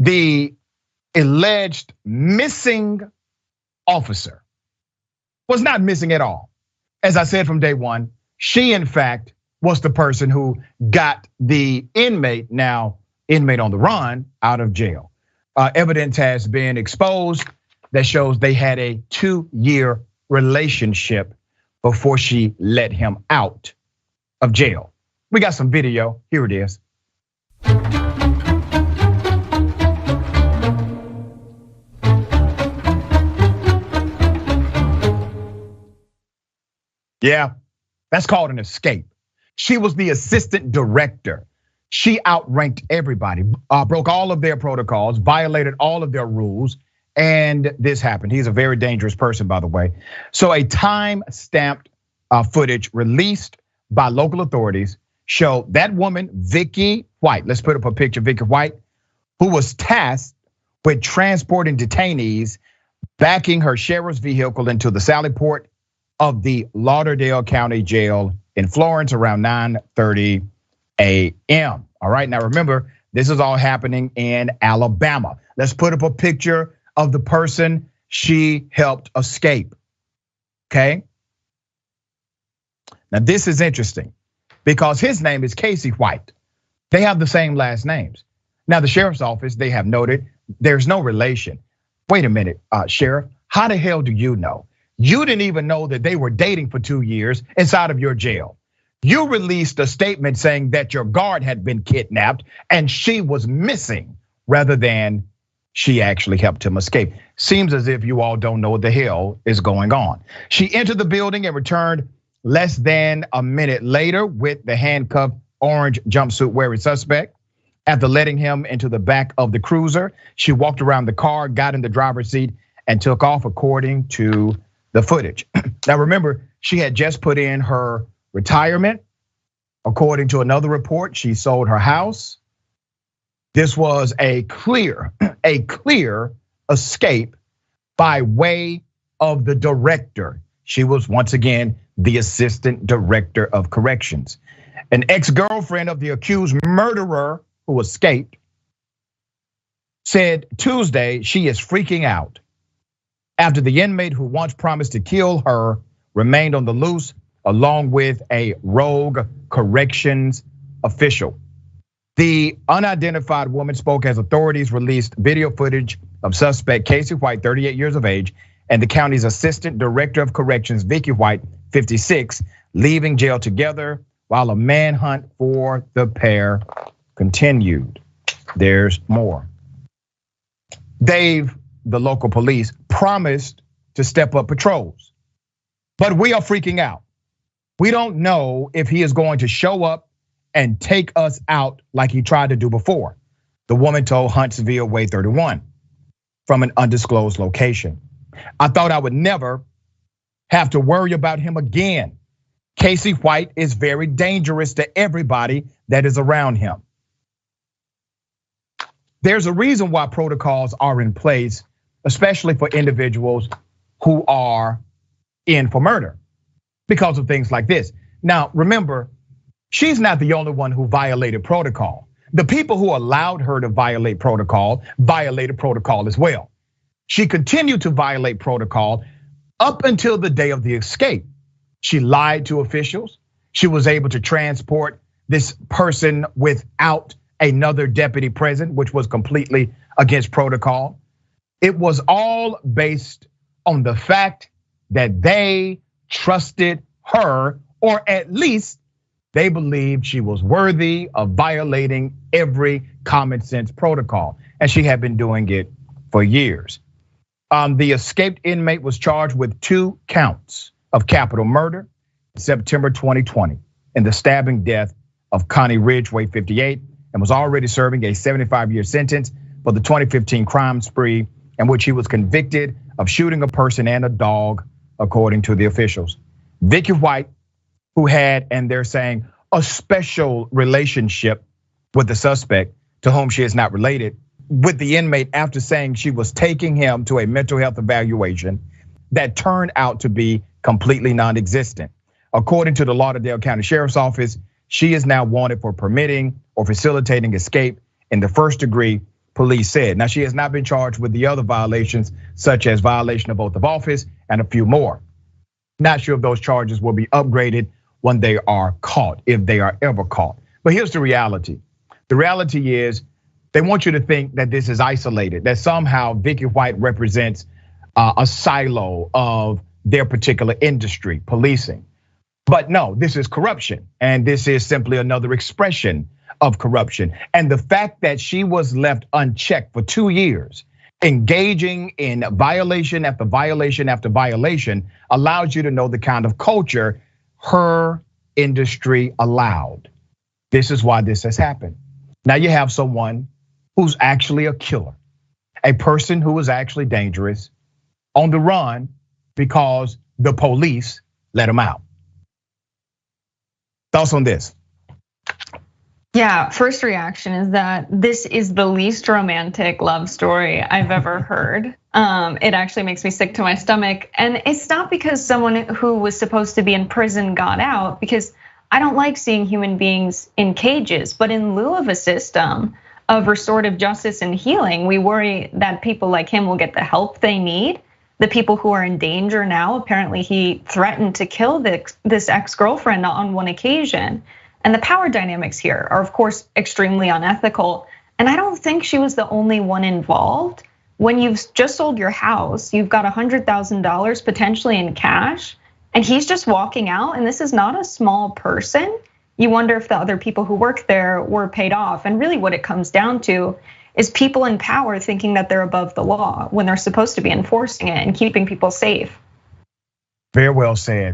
The alleged missing officer was not missing at all. As I said from day one, she in fact was the person who got the inmate, now inmate on the run, out of jail. Evidence has been exposed that shows they had a 2-year relationship before she let him out of jail. We got some video, here it is. Yeah, that's called an escape. She was the assistant director. She outranked everybody, broke all of their protocols, violated all of their rules, and this happened. He's a very dangerous person, by the way. So a time-stamped footage released by local authorities showed that woman, Vicky White, let's put up a picture of Vicky White, who was tasked with transporting detainees, backing her sheriff's vehicle into the Sally Port of the Lauderdale County Jail in Florence around 9:30 a.m. All right, now remember, this is all happening in Alabama. Let's put up a picture of the person she helped escape, okay? Now this is interesting because his name is Casey White. They have the same last names. Now the sheriff's office, they have noted there's no relation. Wait a minute, Sheriff, how the hell do you know? You didn't even know that they were dating for 2 years inside of your jail. You released a statement saying that your guard had been kidnapped and she was missing rather than she actually helped him escape. Seems as if you all don't know what the hell is going on. She entered the building and returned less than a minute later with the handcuffed orange jumpsuit wearing suspect. After letting him into the back of the cruiser, she walked around the car, got in the driver's seat and took off according to the footage. Now remember, she had just put in her retirement. According to another report, she sold her house. This was a clear escape by way of the director. She was once again the assistant director of corrections. An ex-girlfriend of the accused murderer who escaped said Tuesday she is freaking out after the inmate who once promised to kill her remained on the loose along with a rogue corrections official. The unidentified woman spoke as authorities released video footage of suspect Casey White, 38 years of age, and the county's assistant director of corrections, Vicky White, 56, leaving jail together while a manhunt for the pair continued. There's more. Dave, the local police, promised to step up patrols, but we are freaking out. We don't know if he is going to show up and take us out like he tried to do before, the woman told Huntsville Way 31 from an undisclosed location. I thought I would never have to worry about him again. Casey White is very dangerous to everybody that is around him. There's a reason why protocols are in place, especially for individuals who are in for murder, because of things like this. Now, remember, she's not the only one who violated protocol. The people who allowed her to violate protocol violated protocol as well. She continued to violate protocol up until the day of the escape. She lied to officials. She was able to transport this person without another deputy present, which was completely against protocol. It was all based on the fact that they trusted her, or at least they believed she was worthy of violating every common sense protocol. And she had been doing it for years. The escaped inmate was charged with 2 counts of capital murder in September 2020 in the stabbing death of Connie Ridgway, 58, and was already serving a 75-year sentence for the 2015 crime spree in which he was convicted of shooting a person and a dog, according to the officials. Vicky White, who had, and they're saying, a special relationship with the suspect, to whom she is not related, with the inmate after saying she was taking him to a mental health evaluation that turned out to be completely non-existent. According to the Lauderdale County Sheriff's Office, she is now wanted for permitting or facilitating escape in the first degree police said. Now, she has not been charged with the other violations, such as violation of oath of office and a few more. Not sure if those charges will be upgraded when they are caught, if they are ever caught. But here's the reality. The reality is they want you to think that this is isolated, that somehow Vicky White represents a silo of their particular industry, policing. But no, this is corruption, and this is simply another expression of corruption. And the fact that she was left unchecked for 2 years, engaging in violation after violation after violation, allows you to know the kind of culture her industry allowed. This is why this has happened. Now you have someone who's actually a killer, a person who is actually dangerous, on the run because the police let him out. Thoughts on this? Yeah, first reaction is that this is the least romantic love story I've ever heard. It actually makes me sick to my stomach. And it's not because someone who was supposed to be in prison got out, because I don't like seeing human beings in cages, but in lieu of a system of restorative justice and healing, we worry that people like him will get the help they need. The people who are in danger now, apparently he threatened to kill this ex-girlfriend on one occasion. And the power dynamics here are, of course, extremely unethical. And I don't think she was the only one involved. When you've just sold your house, you've got $100,000 potentially in cash, and he's just walking out, and this is not a small person. You wonder if the other people who work there were paid off. And really what it comes down to is people in power thinking that they're above the law when they're supposed to be enforcing it and keeping people safe. Very well said.